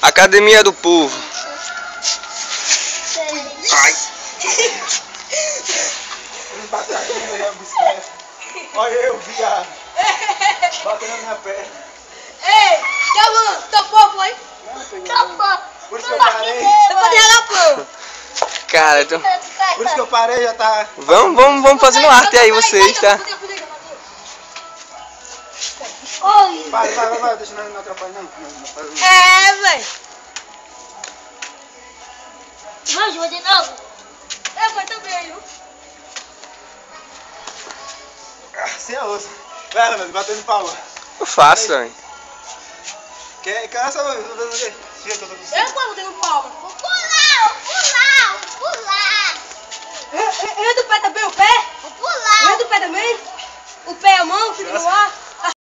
Academia do Povo. Ai. Olha eu, viado. Batendo na minha perna. Ei, calma, topou, foi? Por isso que eu parei. Depois de relapou. Cara, então... Por isso que eu parei, já tá. Vamos fazendo arte aí vocês, tá? Oi. Vai, deixa eu não atrapalhar não. É, velho. Vamos jogar de novo? É, vai também, viu? Sem a osso. Vai, Leandro, batendo palma. Eu faço, velho. Cansa, mano. Eu tô batendo palma. Vou pular. Eu do pé também, o pé? Vou pular. Eu do pé também? O pé, a mão, fica no ar.